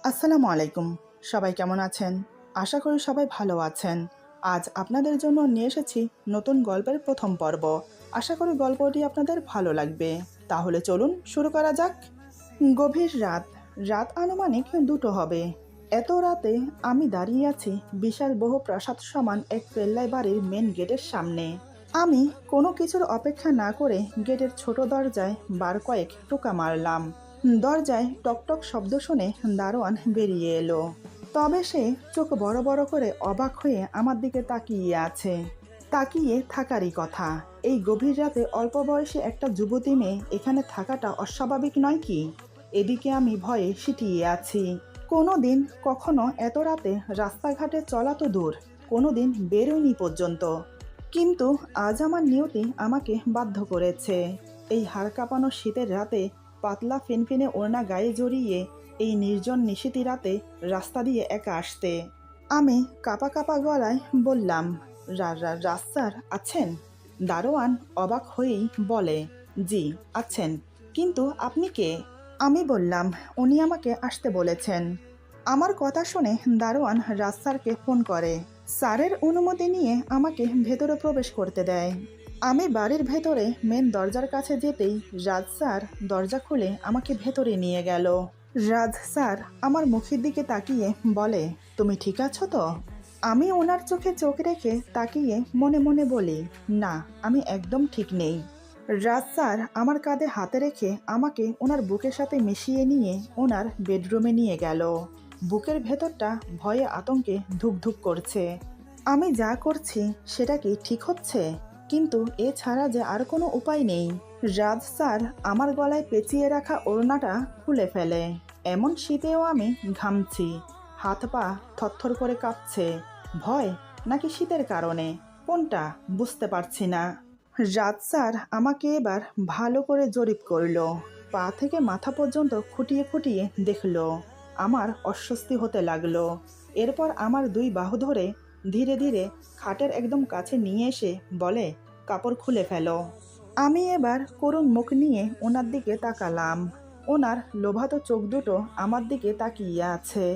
আসসালামু আলাইকুম। সবাই কেমন আছেন? আশা করি সবাই ভালো আছেন। আজ আপনাদের জন্য নিয়ে এসেছি নতুন গল্পের প্রথম পর্ব। আশা করি গল্পটি আপনাদের ভালো লাগবে। তাহলে চলুন শুরু করা যাক। গভীর রাত। রাত আনুমানিক 2টো হবে। এত রাতে আমি দাঁড়িয়ে আছি বিশাল বহু প্রাসাদ সমান এক পেল্লাই বাড়ির মেন গেটের সামনে। আমি কোনো কিছুর অপেক্ষা না করে গেটের ছোট দরজায় বার কয়েক টোকা মারলাম। দরজায় টকটক শব্দ শুনে দারোয়ান বেরিয়ে এলো। তবে সে চোখ বড় বড় করে অবাক হয়ে আমার দিকে তাকিয়ে আছে। তাকিয়ে থাকারই কথা। এই গভীর রাতে অল্প বয়সী একটা যুবতী মেয়ে এখানে থাকাটা অস্বাভাবিক নয় কি? এদিকে আমি ভয়ে সিটিয়ে আছি। কোনো দিন কখনো এত রাতে রাস্তাঘাটে চলা তো দূর, কোনো দিন বেরোয়নি পর্যন্ত। কিন্তু আজ আমার নিয়তি আমাকে বাধ্য করেছে এই হাড় কাঁপানো শীতের রাতে পাতলা ফিনফিনে ওড়না গায়ে জড়িয়ে এই নির্জন নিশীথী রাতে রাস্তা দিয়ে একা আসতে। আমি কাঁপা কাঁপা গলায় বললাম, স্যার আছেন? দারোয়ান অবাক হয়েই বলে, জি আছেন, কিন্তু আপনি কে? আমি বললাম, উনি আমাকে আসতে বলেছেন। আমার কথা শুনে দারোয়ান রাজ স্যারকে ফোন করে। স্যারের অনুমতি নিয়ে আমাকে ভেতরে প্রবেশ করতে দেয়। আমি বাড়ির ভেতরে মেন দরজার কাছে যেতেই রাজ স্যার দরজা খুলে আমাকে ভেতরে নিয়ে গেল। রাজ স্যার আমার মুখের দিকে তাকিয়ে বলে, তুমি ঠিক আছো তো? আমি ওনার চোখে চোখ রেখে তাকিয়ে মনে মনে বলি, না আমি একদম ঠিক নেই। রাজ স্যার আমার কাঁধে হাতে রেখে আমাকে ওনার বুকের সাথে মিশিয়ে নিয়ে ওনার বেডরুমে নিয়ে গেল। বুকের ভেতরটা ভয়ে আতঙ্কে ধুকধুক করছে। আমি যা করছি সেটা কি ঠিক হচ্ছে? কিন্তু এছাড়া যে আর কোনো উপায় নেই। রাজ স্যার আমার গলায় পেঁচিয়ে রাখা ওড়নাটা খুলে ফেলে। এমন শীতেও আমি ঘামছি, হাত পা থরথর করে কাঁপছে। ভয় নাকি শীতের কারণে, কোনটা বুঝতে পারছি না। রাজ স্যার আমাকে এবার ভালো করে জরিপ করলো। পা থেকে মাথা পর্যন্ত খুঁটিয়ে খুঁটিয়ে দেখলো। আমার অস্বস্তি হতে লাগলো। এরপর আমার দুই বাহু ধরে ধীরে ধীরে খাটের একদম কাছে নিয়ে এসে বলে, কাপড় খুলে ফেলো। আমি এবার করুণ মুখ নিয়ে ওনার দিকে তাকালাম। ওনার লোভাতো চোখ দুটো আমার দিকে তাকিয়ে আছে।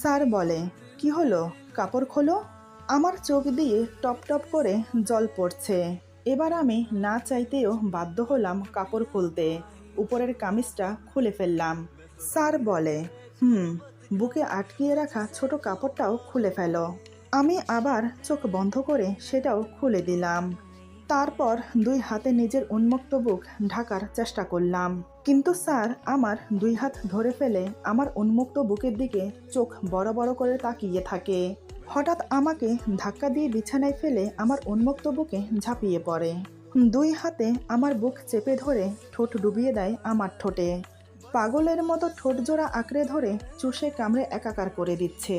স্যার বলে, কি হলো, কাপড় খোলো। আমার চোখ দিয়ে টপ টপ করে জল পড়ছে। এবার আমি না চাইতেও বাধ্য হলাম কাপড় খুলতে। উপরের কামিজটা খুলে ফেললাম। স্যার বলে, বুকে আটকিয়ে রাখা ছোট কাপড়টাও খুলে ফেলো। আমি আবার চোখ বন্ধ করে সেটাও খুলে দিলাম। তারপর দুই হাতে নিজের উন্মুক্ত বুক ঢাকার চেষ্টা করলাম। কিন্তু স্যার আমার দুই হাত ধরে ফেলে আমার উন্মুক্ত বুকের দিকে চোখ বড় বড় করে তাকিয়ে থাকে। হঠাৎ আমাকে ধাক্কা দিয়ে বিছানায় ফেলে আমার উন্মুক্ত বুকে ঝাঁপিয়ে পড়ে। দুই হাতে আমার বুক চেপে ধরে ঠোঁট ডুবিয়ে দেয় আমার ঠোঁটে। পাগলের মতো ঠোঁট জোড়া আঁকড়ে ধরে চুষে কামড়ে একাকার করে দিচ্ছে।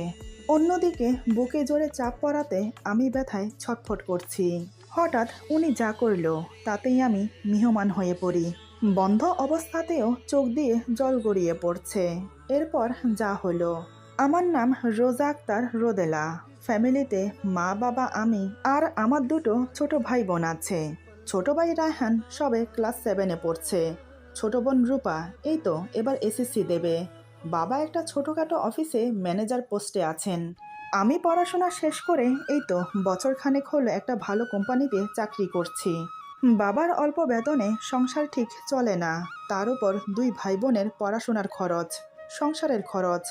অন্যদিকে বুকে জোরে চাপ পড়াতে আমি ব্যথায় ছটফট করছি। হঠাৎ উনি যা করলো তাতেই আমি মিহমান হয়ে পড়ি। বন্ধ অবস্থাতেও চোখ দিয়ে জল গড়িয়ে পড়ছে। এরপর যা হলো। আমার নাম রোজা আক্তার রোদেলা। ফ্যামিলিতে মা বাবা আমি আর আমার দুটো ছোট ভাই বোন আছে। ছোট ভাই রায়হান সবে ক্লাস 7-এ পড়ছে। ছোট বোন রূপা এই তো এবার এসএসসি দেবে। বাবা একটা ছোটখাটো অফিসে ম্যানেজার পোস্টে আছেন। আমি পড়াশোনা শেষ করে এই তো বছরখানেক হলো একটা ভালো কোম্পানিতে চাকরি করছি। বাবার অল্প বেতনে সংসার ঠিক চলে না। তার উপর দুই ভাই বোনের পড়াশোনার খরচ, সংসারের খরচ,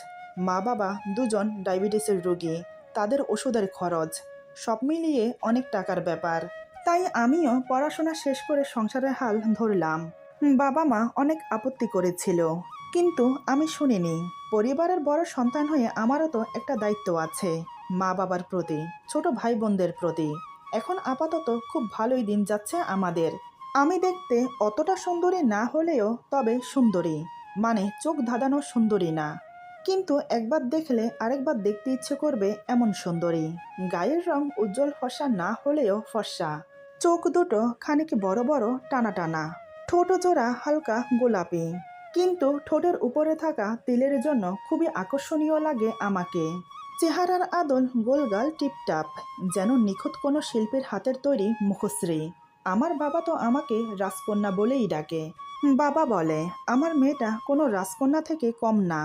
মা বাবা দুজন ডায়াবেটিসের রোগী, তাদের ওষুধের খরচ, সব মিলিয়ে অনেক টাকার ব্যাপার। তাই আমিও পড়াশোনা শেষ করে সংসারের হাল ধরলাম। বাবা মা অনেক আপত্তি করেছিল, কিন্তু আমি শুনিনি। পরিবারের বড় সন্তান হয়ে আমারও তো একটা দায়িত্ব আছে, মা বাবার প্রতি, ছোট ভাই বোনদের প্রতি। এখন আপাতত খুব ভালোই দিন যাচ্ছে আমাদের। আমি দেখতে অতটা সুন্দরী না হলেও তবে সুন্দরী, মানে চোখ ধাঁধানো সুন্দরী না, কিন্তু একবার দেখলে আরেকবার দেখতে ইচ্ছে করবে এমন সুন্দরী। গায়ের রং উজ্জ্বল ফর্সা না হলেও ফর্সা। চোখ দুটো খানিক বড় বড় টানা টানা। ঠোঁট জোড়া হালকা গোলাপি, কিন্তু ঠোঁটের উপরে থাকা তিলের জন্য খুবই আকর্ষণীয় লাগে আমাকে। চেহারার আদল গোলগাল টিপটাপ, যেন নিখুঁত কোনো শিল্পীর হাতের তৈরি মুখশ্রী। আমার বাবা তো আমাকে রাজকন্যা বলেই ডাকে। বাবা বলে আমার মেয়েটা কোনো রাজকন্যা থেকে কম না।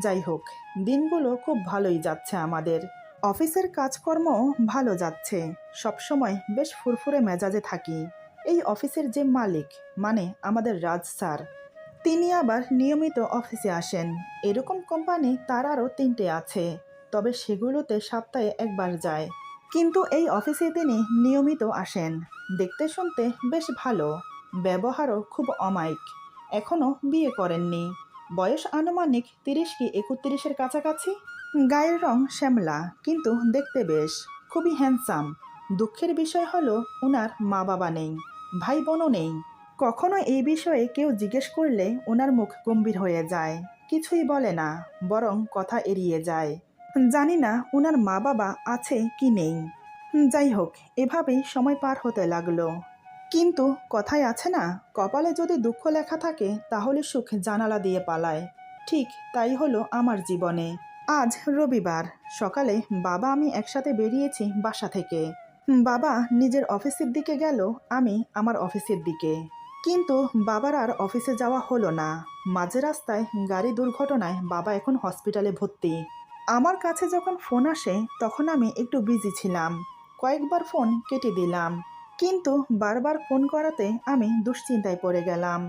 যাই হোক, দিনগুলো খুব ভালোই যাচ্ছে আমাদের। অফিসের কাজকর্ম ভালো যাচ্ছে, সবসময় বেশ ফুরফুরে মেজাজে থাকি। এই অফিসের যে মালিক, মানে আমাদের রাজ স্যার, তিনি আবার নিয়মিত অফিসে আসেন। এরকম কোম্পানি তার আরও 3টে আছে, তবে সেগুলোতে সপ্তাহে একবার যায়। কিন্তু এই অফিসে তিনি নিয়মিত আসেন। দেখতে শুনতে বেশ ভালো, ব্যবহারও খুব অমায়িক। এখনও বিয়ে করেননি, বয়স আনুমানিক 30 কি 31-এর কাছাকাছি। গায়ের রং শ্যামলা, কিন্তু দেখতে বেশ খুবই হ্যান্ডসাম। দুঃখের বিষয় হলো ওনার মা বাবা নেই, ভাই বোনও নেই। কখনো এই বিষয়ে কেউ জিজ্ঞেস করলে ওনার মুখ গম্ভীর হয়ে যায়, কিছুই বলে না, বরং কথা এড়িয়ে যায়। জানি না ওনার মা বাবা আছে কি নেই। যাই হোক, এভাবেই সময় পার হতে লাগলো। কিন্তু কথায় আছে না, কপালে যদি দুঃখ লেখা থাকে তাহলে সুখ জানালা দিয়ে পালায়। ঠিক তাই হলো আমার জীবনে। আজ রবিবার সকালে বাবা আমি একসাথে বেরিয়েছি বাসা থেকে। বাবা নিজের অফিসের দিকে গেল, আমি আমার অফিসের দিকে। কিন্তু বাবার আর অফিসে যাওয়া হলো না। মাঝ রাস্তায় গাড়ি দুর্ঘটনায় বাবা এখন হসপিটালে ভর্তি। আমার কাছে যখন ফোন আসে তখন আমি একটু বিজি ছিলাম, কয়েকবার ফোন কেটে দিলাম। কিন্তু বারবার ফোন করাতে আমি দুশ্চিন্তায় পড়ে গেলাম।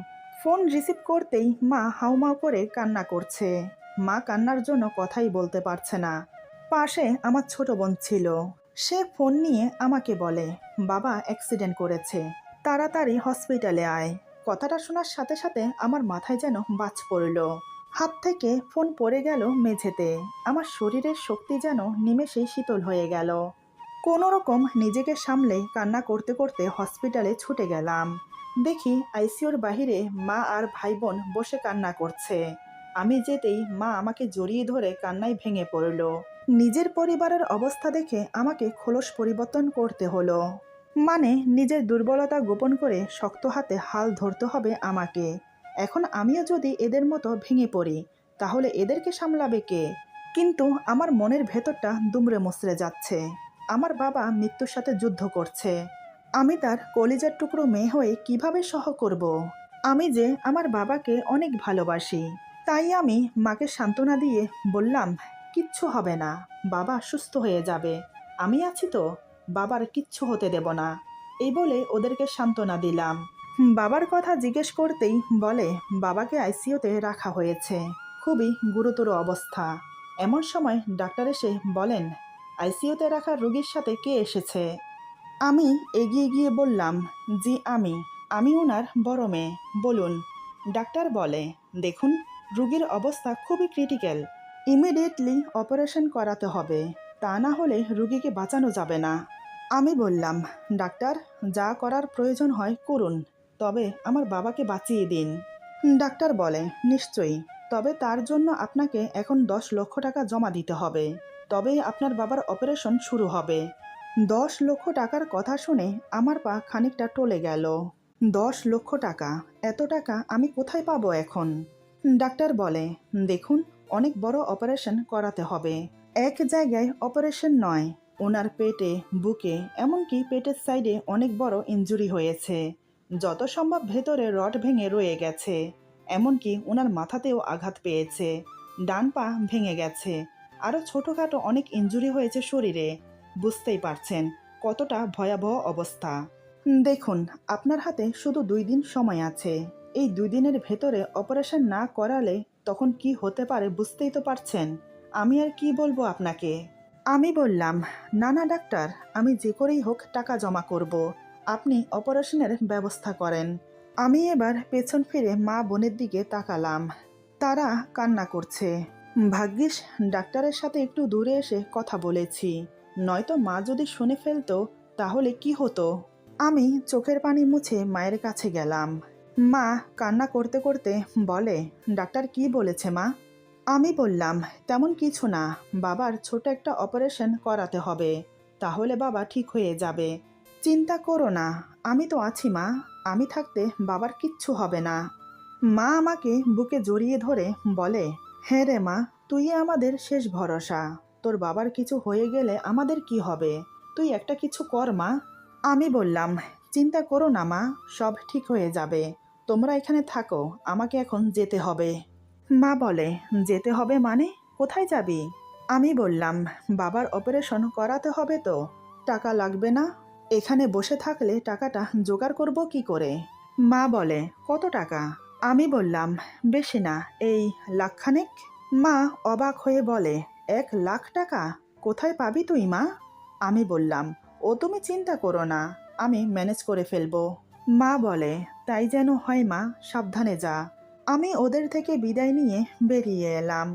ফোন রিসিভ করতেই মা হাউমাউ করে কান্না করছে। মা কান্নার জন্য কথাই বলতে পারছে না। পাশে আমার ছোট বোন ছিল, সে ফোন নিয়ে আমাকে বলে, বাবা অ্যাক্সিডেন্ট করেছে, তাড়াতাড়ি হসপিটালে আয়। কথাটা শোনার সাথে সাথে আমার মাথায় যেন বাজ পড়ল। হাত থেকে ফোন পড়ে গেল মেঝেতে। আমার শরীরের শক্তি যেন নিমেষেই শীতল হয়ে গেল। কোনো রকম নিজেকে সামলে কান্না করতে করতে হসপিটালে ছুটে গেলাম। দেখি আইসিইউর বাহিরে মা আর ভাই বোন বসে কান্না করছে। আমি যেতেই মা আমাকে জড়িয়ে ধরে কান্নায় ভেঙে পড়ল। নিজের পরিবারের অবস্থা দেখে আমাকে খোলস পরিবর্তন করতে হলো। মানে নিজের দুর্বলতা গোপন করে শক্ত হাতে হাল ধরতে হবে আমাকে। এখন আমিও যদি এদের মতো ভেঙে পড়ি তাহলে এদেরকে সামলাবে কে? কিন্তু আমার মনের ভেতরটা দুমড়ে মুচড়ে যাচ্ছে। আমার বাবা মৃত্যুর সাথে যুদ্ধ করছে, আমি তার কলিজার টুকরো মেয়ে হয়ে কিভাবে সহ করব? আমি যে আমার বাবাকে অনেক ভালোবাসি। তাই আমি মাকে সান্ত্বনা দিয়ে বললাম, কিচ্ছু হবে না, বাবা সুস্থ হয়ে যাবে, আমি আছি তো, বাবার কিচ্ছু হতে দেব না। এই বলে ওদেরকে সান্ত্বনা দিলাম। বাবার কথা জিজ্ঞেস করতেই বলে, বাবাকে আইসিইউতে রাখা হয়েছে, খুবই গুরুতর অবস্থা। এমন সময় ডাক্তার এসে বলেন, আইসিইউতে রাখা রোগীর সাথে কে এসেছে? আমি এগিয়ে গিয়ে বললাম, জি আমি ওনার বড় মেয়ে, বলুন। ডাক্তার বলে, দেখুন, রোগীর অবস্থা খুবই ক্রিটিক্যাল, ইমিডিয়েটলি অপারেশন করাতে হবে, তা না হলে রোগীকে বাঁচানো যাবে না। আমি বললাম, ডাক্তার, যা করার প্রয়োজন হয় করুন, তবে আমার বাবাকে বাঁচিয়ে দিন। ডাক্তার বলে, নিশ্চয়ই, তবে তার জন্য আপনাকে এখন 10 লক্ষ টাকা জমা দিতে হবে, তবেই আপনার বাবার অপারেশন শুরু হবে। 10 লক্ষ টাকার কথা শুনে আমার পা খানিকটা টলে গেল। 10 লক্ষ টাকা, এত টাকা আমি কোথায় পাবো এখন? ডাক্তার বলে, দেখুন, অনেক বড় অপারেশন করাতে হবে। এক জায়গায় অপারেশন নয়, ওনার পেটে, বুকে, এমনকি পেটের সাইডে অনেক বড় ইনজুরি হয়েছে। যত সম্ভব ভেতরে রড ভেঙে রয়ে গেছে, এমনকি ওনার মাথাতেও আঘাত পেয়েছে, ডান পা ভেঙে গেছে, আরও ছোটোখাটো অনেক ইনজুরি হয়েছে শরীরে। বুঝতেই পারছেন কতটা ভয়াবহ অবস্থা। দেখুন, আপনার হাতে শুধু 2 দিন সময় আছে। এই 2 দিনের ভেতরে অপারেশন না করালে তখন কি হতে পারে বুঝতেই তো পারছেন। আমি আর কি বলবো আপনাকে? আমি বললাম, না না ডাক্তার, আমি যে করেই হোক টাকা জমা করব, আপনি অপারেশনের ব্যবস্থা করেন। আমি এবার পেছন ফিরে মা বোনের দিকে তাকালাম, তারা কান্না করছে। ভাগ্যিস ডাক্তারের সাথে একটু দূরে এসে কথা বলেছি, নয়তো মা যদি শুনে ফেলতো তাহলে কি হতো? আমি চোখের পানি মুছে মায়ের কাছে গেলাম। মা কান্না করতে করতে বলে, ডাক্তার কি বলেছে মা? আমি বললাম, তেমন কিছু না, বাবার ছোট একটা অপারেশন করাতে হবে, তাহলে বাবা ঠিক হয়ে যাবে। চিন্তা করো না, আমি তো আছি মা, আমি থাকতে বাবার কিচ্ছু হবে না। মা আমাকে বুকে জড়িয়ে ধরে বলে, হ্যাঁ রে মা, তুই আমাদের শেষ ভরসা, তোর বাবার কিছু হয়ে গেলে আমাদের কি হবে? তুই একটা কিছু কর মা। আমি বললাম, চিন্তা করো না মা, সব ঠিক হয়ে যাবে, তোমরা এখানে থাকো, আমাকে এখন যেতে হবে। মা বলে, যেতে হবে মানে? কোথায় যাবি? আমি বললাম, বাবার অপারেশন করাতে হবে তো, টাকা লাগবে না? এখানে বসে থাকলে টাকাটা জোগাড় করব কি করে? মা বলে, কত টাকা? আমি বললাম, বেশি না, এই লাখখানেক। মা অবাক হয়ে বলে, 1,00,000 টাকা? কোথায় পাবি তুই মা? আমি বললাম, ও তুমি চিন্তা করো না, আমি ম্যানেজ করে ফেলবো। মা বলে, তাই যেন হয় মা, সাবধানে যা। আমি ওদের থেকে বিদায় নিয়ে বেরিয়ে এলাম।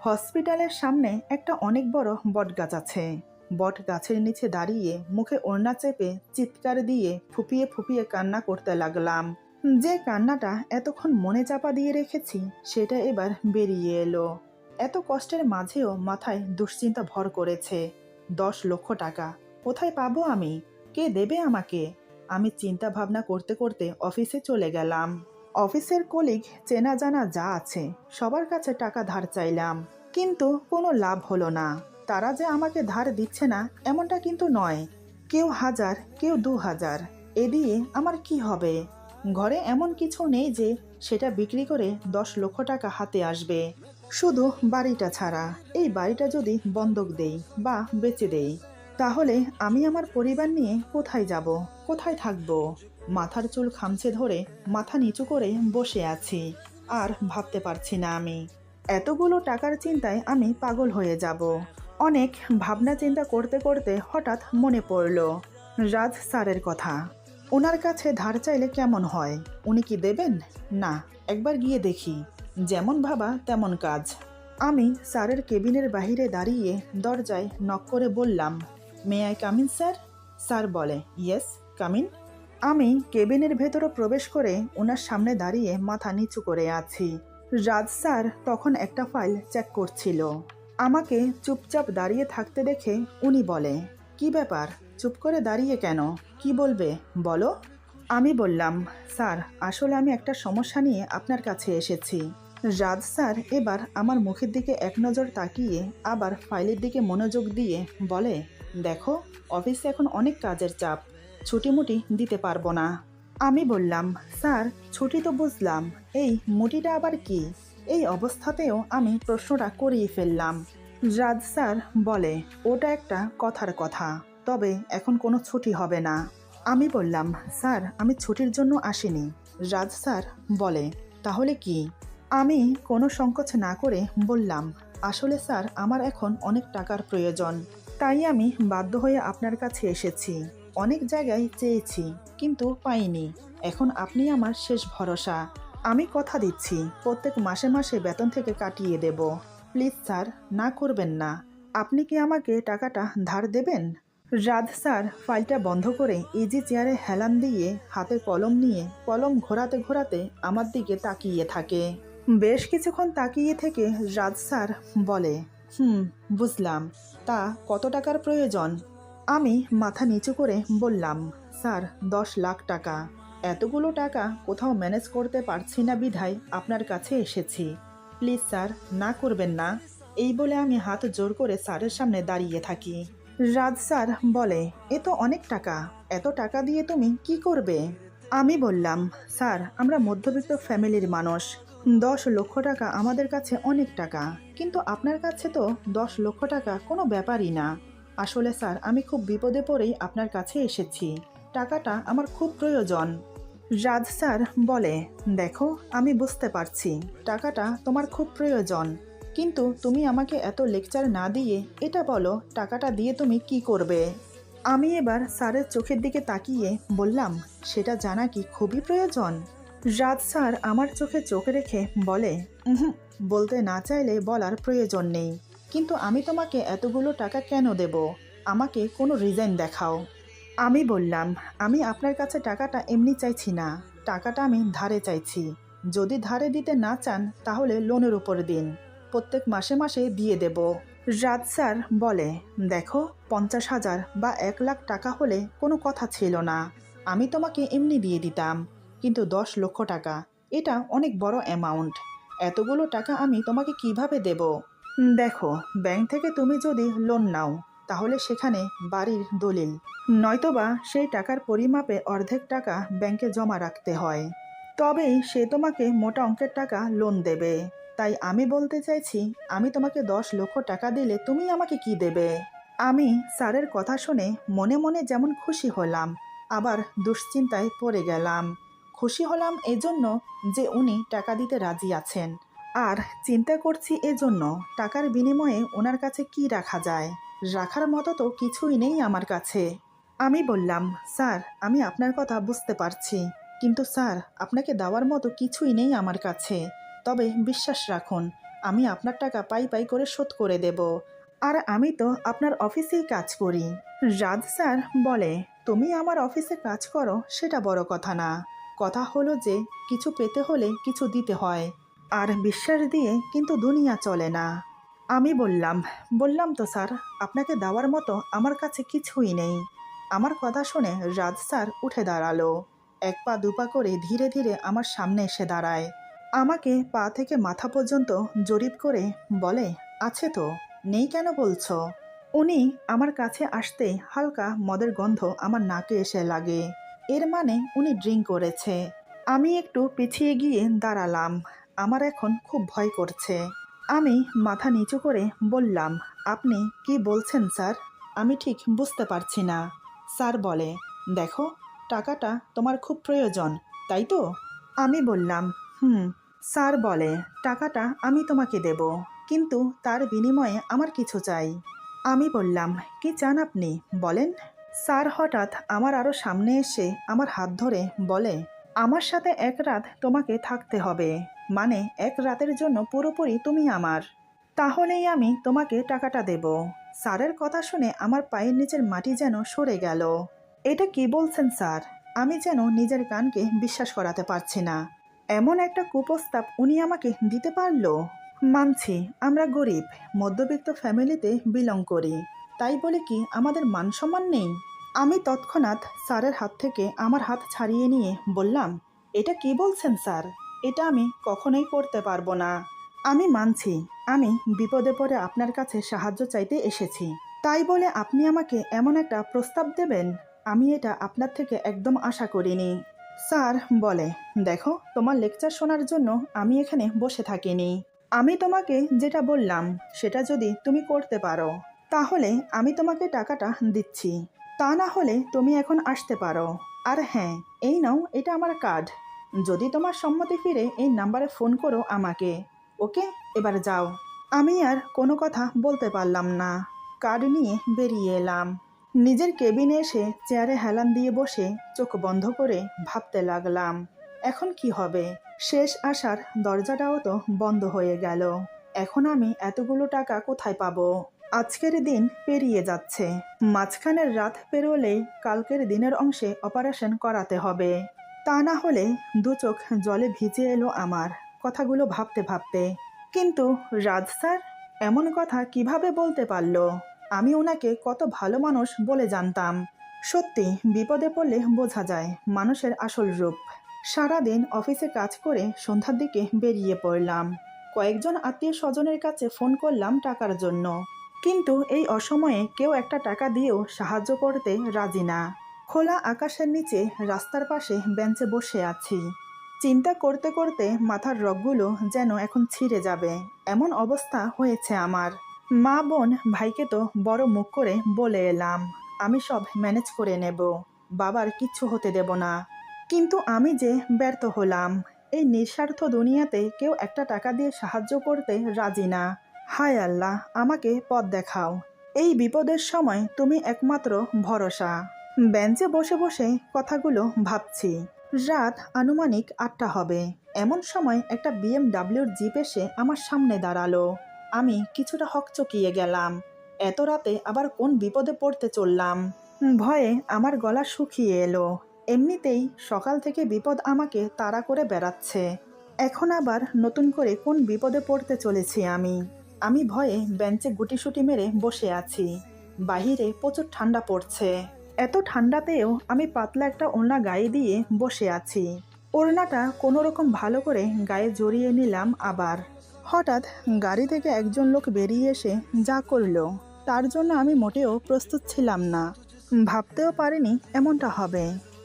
হসপিটালের সামনে একটা অনেক বড় বটগাছ আছে। বট গাছের নিচে দাঁড়িয়ে মুখে ওড়না চেপে চিৎকার দিয়ে ফুপিয়ে ফুপিয়ে কান্না করতে লাগলাম। যে কান্নাটা এতক্ষণ মনে চাপা দিয়ে রেখেছি সেটা এবার বেরিয়ে এলো। এত কষ্টের মাঝেও মাথায় দুশ্চিন্তা ভর করেছে। 10 লক্ষ টাকা কোথায় পাবো আমি? কে দেবে আমাকে? আমি চিন্তা ভাবনা করতে করতে অফিসে চলে গেলাম। অফিসের কলিগ চেনা জানা যা আছে সবার কাছে টাকা ধার চাইলাম, কিন্তু কোনো লাভ হলো না। তারা যে আমাকে ধার দিচ্ছে না এমনটা কিন্তু নয়। কেউ 1000, কেউ 2000, এ দিয়ে আমার কি হবে? ঘরে এমন কিছু নেই যে সেটা বিক্রি করে 10 লক্ষ টাকা হাতে আসবে। শুধু বাড়িটা ছাড়া। এই বাড়িটা যদি বন্ধক দেই বা বেচে দেই, তাহলে আমি আমার পরিবার নিয়ে কোথায় যাব, কোথায় থাকবো? মাথার চুল খামচে ধরে মাথা নিচু করে বসে আছি। আর ভাবতে পারছি না আমি। এতগুলো টাকার চিন্তায় আমি পাগল হয়ে যাব। অনেক ভাবনা চিন্তা করতে করতে হঠাৎ মনে পড়ল রাজ স্যারের কথা। ওনার কাছে ধার চাইলে কেমন হয়? উনি কি দেবেন? না, একবার গিয়ে দেখি। যেমন ভাবা তেমন কাজ। আমি স্যারের কেবিনের বাইরে দাঁড়িয়ে দরজায় নক করে বললাম, may I come in sir? Sir বলে, ইয়েস, কামিন। আমি কেবিনের ভেতরে প্রবেশ করে ওনার সামনে দাঁড়িয়ে মাথা নিচু করে আছি। রাজ স্যার তখন একটা ফাইল চেক করছিল। আমাকে চুপচাপ দাঁড়িয়ে থাকতে দেখে উনি বলে, কি ব্যাপার, চুপ করে দাঁড়িয়ে কেন? কি বলবে বলো? আমি বললাম, স্যার আসলে আমি একটা সমস্যা নিয়ে আপনার কাছে এসেছি। রাজ স্যার এবার আমার মুখের দিকে এক নজর তাকিয়ে আবার ফাইলের দিকে মনোযোগ দিয়ে বলে, দেখো, অফিসে এখন অনেক কাজের চাপ, ছুটিমুটি দিতে পারবো না। আমি বললাম, স্যার ছুটি তো বুঝলাম, এই মুটিটা আবার কি? এই অবস্থাতেও আমি প্রশ্নটা করিয়ে ফেললাম। রাজ স্যার বলে, ওটা একটা কথার কথা, তবে এখন কোনো ছুটি হবে না। আমি বললাম, স্যার আমি ছুটির জন্য আসিনি। রাজ স্যার বলে, তাহলে কি? আমি কোনো সংকোচ না করে বললাম, আসলে স্যার আমার এখন অনেক টাকার প্রয়োজন, তাই আমি বাধ্য হয়ে আপনার কাছে এসেছি। অনেক জায়গায় চেয়েছি কিন্তু পাইনি। এখন আপনি আমার শেষ ভরসা। আমি কথা দিচ্ছি প্রত্যেক মাসে মাসে বেতন থেকে কাটিয়ে দেব। প্লিজ স্যার, না করবেন না। আপনি কি আমাকে টাকাটা ধার দেবেন? রাজ স্যার ফাইলটা বন্ধ করে ইজি চেয়ারে হেলান দিয়ে হাতে কলম নিয়ে কলম ঘোরাতে ঘোরাতে আমার দিকে তাকিয়ে থাকে। বেশ কিছুক্ষণ তাকিয়ে থেকে রাজ স্যার বলে, বুঝলাম। তা কত টাকার প্রয়োজন? আমি মাথা নিচু করে বললাম, স্যার 10 লাখ টাকা। এতগুলো টাকা কোথাও ম্যানেজ করতে পারছি না বিধায় আপনার কাছে এসেছি। প্লিজ স্যার, না করবেন না। এই বলে আমি হাত জোর করে স্যারের সামনে দাঁড়িয়ে থাকি। রাজ স্যার বলে, এ তো অনেক টাকা, এত টাকা দিয়ে তুমি কি করবে? আমি বললাম, স্যার আমরা মধ্যবিত্ত ফ্যামিলির মানুষ, 10 লক্ষ টাকা আমাদের কাছে অনেক টাকা, কিন্তু আপনার কাছে তো 10 লক্ষ টাকা কোনো ব্যাপারই না। আসলে স্যার আমি খুব বিপদে পড়েই আপনার কাছে এসেছি, টাকাটা আমার খুব প্রয়োজন। রাজ স্যার বলে, দেখো আমি বুঝতে পারছি টাকাটা তোমার খুব প্রয়োজন, কিন্তু তুমি আমাকে এত লেকচার না দিয়ে এটা বলো টাকাটা দিয়ে তুমি কি করবে? আমি এবার স্যারের চোখের দিকে তাকিয়ে বললাম, সেটা জানা কি খুবই প্রয়োজন? রাজ স্যার আমার চোখে চোখ রেখে বলে, বলতে না চাইলে বলার প্রয়োজন নেই, কিন্তু আমি তোমাকে এতগুলো টাকা কেন দেব? আমাকে কোনো রিজন দেখাও। আমি বললাম, আমি আপনার কাছে টাকাটা এমনি চাইছি না, টাকাটা আমি ধারে চাইছি। যদি ধারে দিতে না চান তাহলে লোনের উপর দিন, প্রত্যেক মাসে মাসে দিয়ে দেব। রাজ স্যার বলে, দেখো 50,000 বা 1 লাখ টাকা হলে কোনো কথা ছিল না, আমি তোমাকে এমনি দিয়ে দিতাম, কিন্তু 10 লক্ষ টাকা এটা অনেক বড় অ্যামাউন্ট। এতগুলো টাকা আমি তোমাকে কিভাবে দেব? দেখো, ব্যাংক থেকে তুমি যদি লোন নাও তাহলে সেখানে বাড়ির দলিল, নয়তোবা সেই টাকার পরিমাপে অর্ধেক টাকা ব্যাংকে জমা রাখতে হয়, তবেই সে তোমাকে মোটা অঙ্কের টাকা লোন দেবে। তাই আমি বলতে চাইছি, আমি তোমাকে 10 লক্ষ টাকা দিলে তুমি আমাকে কি দেবে? আমি স্যারের কথা শুনে মনে মনে যেমন খুশি হলাম, আবার দুশ্চিন্তায় পড়ে গেলাম। খুশি হলাম এজন্য যে উনি টাকা দিতে রাজি আছেন, আর চিন্তা করছি এজন্য টাকার বিনিময়ে ওনার কাছে কি রাখা যায়। রাখার মতো তো কিছুই নেই আমার কাছে। আমি বললাম, স্যার আমি আপনার কথা বুঝতে পারছি, কিন্তু স্যার আপনাকে দেওয়ার মতো কিছুই নেই আমার কাছে। তবে বিশ্বাস রাখুন, আমি আপনার টাকা পাই পাই করে শোধ করে দেব। আর আমি তো আপনার অফিসেই কাজ করি। রাজ স্যার বলে, তুমি আমার অফিসে কাজ করো সেটা বড় কথা না, কথা হলো যে কিছু পেতে হলে কিছু দিতে হয়, আর বিশ্বাস দিয়ে কিন্তু দুনিয়া চলে না। আমি বললাম তো স্যার, আপনাকে দেওয়ার মতো আমার কাছে কিছুই নেই। আমার কথা শুনে রাজ স্যার উঠে দাঁড়ালো। 1 পা 2 পা করে ধীরে ধীরে আমার সামনে এসে দাঁড়ায়। আমাকে পা থেকে মাথা পর্যন্ত জরিপ করে বলে, আছে তো, নেই কেন বলছো? উনি আমার কাছে আসতে হালকা মদের গন্ধ আমার নাকে এসে লাগে। এর মানে উনি ড্রিঙ্ক করেছে। আমি একটু পিছিয়ে গিয়ে দাঁড়ালাম। আমার এখন খুব ভয় করছে। আমি মাথা নিচু করে বললাম, আপনি কি বলছেন স্যার? আমি ঠিক বুঝতে পারছি না। স্যার বলে, দেখো, টাকাটা তোমার খুব প্রয়োজন, তাই তো? আমি বললাম, হুম। স্যার বলে, টাকাটা আমি তোমাকে দেব, কিন্তু তার বিনিময়ে আমার কিছু চাই। আমি বললাম, কি চান আপনি বলেন? স্যার হঠাৎ আমার আরও সামনে এসে আমার হাত ধরে বলে, আমার সাথে 1 রাত তোমাকে থাকতে হবে, মানে 1 রাতের জন্য পুরোপুরি তুমি আমার। তাহলেই আমি তোমাকে টাকাটা দেব। স্যারের কথা শুনে আমার পায়ের নিচের মাটি যেন সরে গেল। এটা কি বলছেন স্যার? আমি যেন নিজের কানকে বিশ্বাস করাতে পারছি না। এমন একটা কুপ্রস্তাব উনি আমাকে দিতে পারলো? মানছি আমরা গরিব মধ্যবিত্ত ফ্যামিলিতে বিলং করি, তাই বলে কি আমাদের মান সম্মান নেই? আমি তৎক্ষণাৎ স্যারের হাত থেকে আমার হাত ছাড়িয়ে নিয়ে বললাম, এটা কি বলছেন স্যার? এটা আমি কখনোই করতে পারবো না। আমি মানছি আমি বিপদে পড়ে আপনার কাছে সাহায্য চাইতে এসেছি, তাই বলে আপনি আমাকে এমন একটা প্রস্তাব দেবেন? আমি এটা আপনার থেকে একদম আশা করিনি। স্যার বলে, দেখো, তোমার লেকচার শোনার জন্য আমি এখানে বসে থাকিনি। আমি তোমাকে যেটা বললাম সেটা যদি তুমি করতে পারো, তাহলে আমি তোমাকে টাকাটা দিচ্ছি। তা না হলে তুমি এখন আসতে পারো। আর হ্যাঁ, এই নাও, এটা আমার কার্ড। যদি তোমার সম্মতি ফিরে এই নাম্বারে ফোন করো আমাকে। ওকে, এবার যাও। আমি আর কোনো কথা বলতে পারলাম না। কার্ড নিয়ে বেরিয়ে এলাম। নিজের কেবিনে এসে চেয়ারে হেলান দিয়ে বসে চোখ বন্ধ করে ভাবতে লাগলাম, এখন কি হবে? শেষ আসার দরজাটাও তো বন্ধ হয়ে গেল। এখন আমি এতগুলো টাকা কোথায় পাবো? আজকের দিন পেরিয়ে যাচ্ছে, মাঝখানের রাত পেরোলেই কালকের দিনের অংশে অপারেশন করাতে হবে। তা না হলে 2 চোখ জলে ভিজে এলো আমার কথাগুলো ভাবতে ভাবতে। কিন্তু রাজ স্যার এমন কথা কিভাবে বলতে পারলো? আমি ওনাকে কত ভালো মানুষ বলে জানতাম। সত্যি বিপদে পড়লে বোঝা যায় মানুষের আসল রূপ। সারাদিন অফিসে কাজ করে সন্ধ্যার দিকে বেরিয়ে পড়লাম। কয়েকজন আত্মীয় স্বজনের কাছে ফোন করলাম টাকার জন্য, কিন্তু এই অসময়ে কেউ একটা টাকা দিয়েও সাহায্য করতে রাজি না। খোলা আকাশের নিচে রাস্তার পাশে বেঞ্চে বসে আছি। চিন্তা করতে করতে মাথার রগগুলো যেন এখন ছিঁড়ে যাবে এমন অবস্থা হয়েছে আমার। মা বোন ভাইকে তো বড় মুখ করে বলে এলাম, আমি সব ম্যানেজ করে নেব, বাবার কিচ্ছু হতে দেব না। কিন্তু আমি যে ব্যর্থ হলাম। এই নিঃস্বার্থ দুনিয়াতে কেউ একটা টাকা দিয়ে সাহায্য করতে রাজি না। হায় আল্লাহ, আমাকে পথ দেখাও। এই বিপদের সময় তুমি একমাত্র ভরসা। বেঞ্চে বসে বসে কথাগুলো ভাবছি। রাত আনুমানিক 8টা হবে। এমন সময় একটা বিএমডাব্লিউর জিপ এসে আমার সামনে দাঁড়ালো। আমি কিছুটা হকচকিয়ে গেলাম। এত রাতে আবার কোন বিপদে পড়তে চললাম? ভয়ে আমার গলা শুকিয়ে এলো। এমনিতেই সকাল থেকে বিপদ আমাকে তাড়া করে বেড়াচ্ছে, এখন আবার নতুন করে কোন বিপদে পড়তে চলেছি আমি? আমি ভয়ে বেঞ্চে গুটিসুটি মেরে বসে আছি। বাহিরে প্রচুর ঠান্ডা পড়ছে। এত ঠান্ডাতেও আমি পাতলা একটা ওড়না গায়ে দিয়ে বসে আছি। ওড়নাটা কোনো রকম ভালো করে গায়ে জড়িয়ে নিলাম। আবার হঠাৎ গাড়ি থেকে একজন লোক বেরিয়ে এসে যা করলো, তার জন্য আমি মোটেও প্রস্তুত ছিলাম না। ভাবতেও পারিনি এমনটা হবে।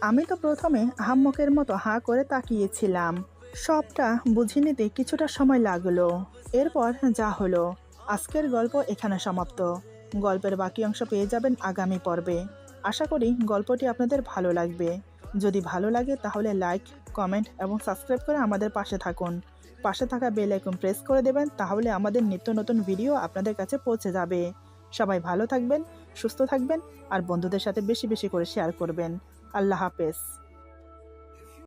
আমি তো প্রথমে আহাম্মকের মতো হাঁ করে তাকিয়েছিলাম। সবটা বুঝে নিতে কিছুটা সময় লাগলো। এরপর যা হলো, আজকের গল্প এখানে সমাপ্ত। গল্পের বাকি অংশ পেয়ে যাবেন আগামী পর্বে। আশা করি গল্পটি আপনাদের ভালো লাগবে। যদি ভালো লাগে তাহলে লাইক, কমেন্ট এবং সাবস্ক্রাইব করে আমাদের পাশে থাকুন। পাশে থাকা বেল আইকন প্রেস করে দেবেন, তাহলে আমাদের নিত্য নতুন ভিডিও আপনাদের কাছে পৌঁছে যাবে। সবাই ভালো থাকবেন, সুস্থ থাকবেন আর বন্ধুদের সাথে বেশি বেশি করে শেয়ার করবেন। আল্লাহ হাফেজ।